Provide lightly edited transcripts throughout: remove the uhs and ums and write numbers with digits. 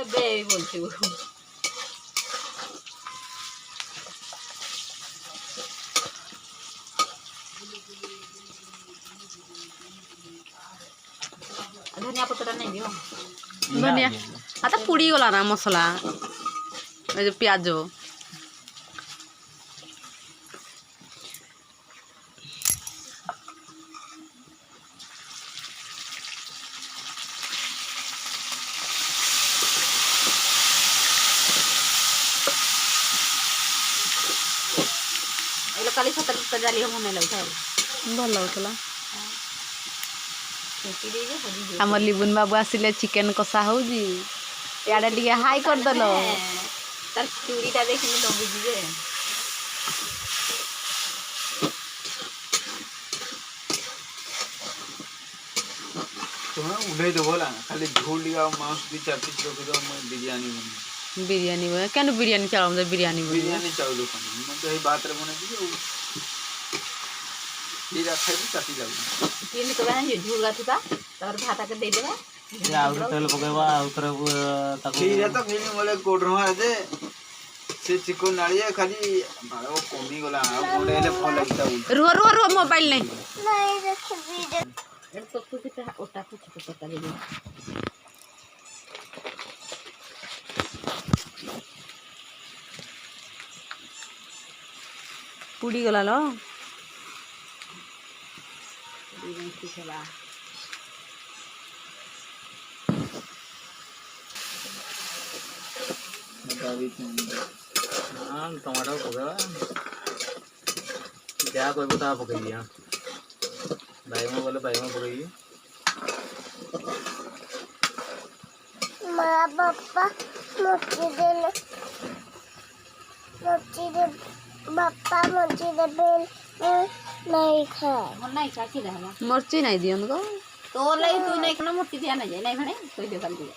ଏବେ ବୋଲଛୁ धनिया पत्ता नहीं दियो धनिया आ तो पुड़ी गला ना मसला ए जो प्याज ये काली सत्तर डाली हम नहीं लगता भल लगुला आम लिबुन बाबू आसिले चिकेन कषा हो इे टे हाई करदेल तार चूड़ीटा देखिए तो बुझे उड़े दो बोला खाली झोल लिया मांस दी 4 पीस रख दो मैं बिरयानी बना बिरयानी बने क्या बिरयानी चावल मतलब बिरयानी चावल मैं तो ये बात रे बने दी ये रखे भी काटी लागू तीन तो बहन झूल गाती बा तार भाता के दे देबा या आउर तेल पकेबा आउर ताको ये तो मिनी मोले कोडरमा दे से चिकन नालिए खाली बाळो कोमी गला आ गोडे ले फल लगता रो मोबाइल नहीं रख वीडियो ए तो कुछ ओटा कुछ पता ले दे पुड़ी गला लो टमाटर पकेबा क्या कहबो ता पकई दिया बैगन बोले बैगन पकई माँ पापा मोची दे पापा मोची दे बेल नहीं खाए मन नहीं काटी रहला मर्ची नहीं दियन को तो लई तू नहीं खाना मोटी दिया नहीं नहीं भने कोई दे कर दिया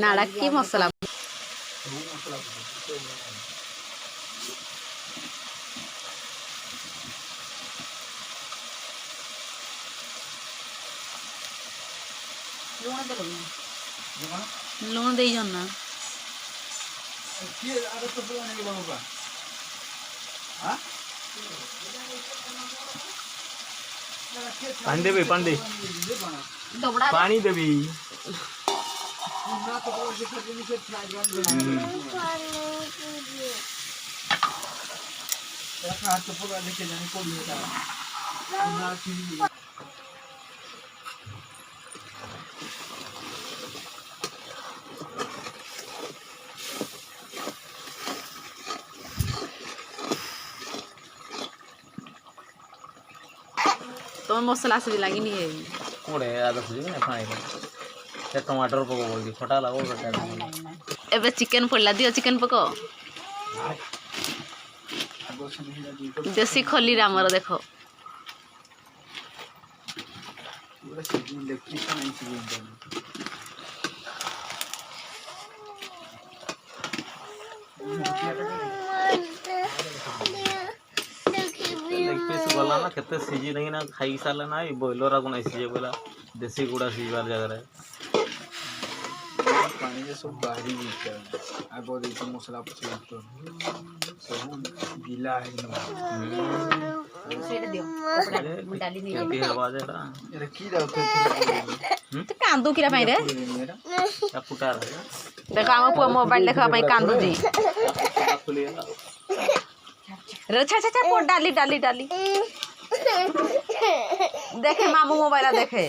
नाड़ा की मसला लूण दे लूण दे जन्ना ये आरे तो बोलने के बाबा हां पानी देबे पानी दोबड़ा पानी देबी ना तो वो देखो नीचे फ्राई बन रखा हाथ तो पूरा लेके जाने को नहीं था ना की तो मसला से लगी नहीं है कोड़े आदा सुजी ने खाए ते टमाटर पको बोल खटा लागो बेटा एबे चिकन पड़ला दियो चिकन पको देसी खली रामर देखो पूरा सीधी इलेक्ट्रिशियन नहीं सीधी गला ना केते सीजी नहीं ना खाई साले ना बॉयलर आगु नहीं सीजे बोला देसी गुड़ा सीजबार जगह रे पानी जे सब बाहरी बिक आगो दे तो मसाला पछला तो सब गीला है ना सेट दियो कपड़ा डाली नहीं केटी आवाज है ना अरे की रहते तो कांदू किरा पाई रे क्या पुटा रे देखो हम पुआ मोबाइल देखा पाई कांदू जी खुली रे छा छा पोट डाली डाली डाली देखे मामू मोबाइल देखे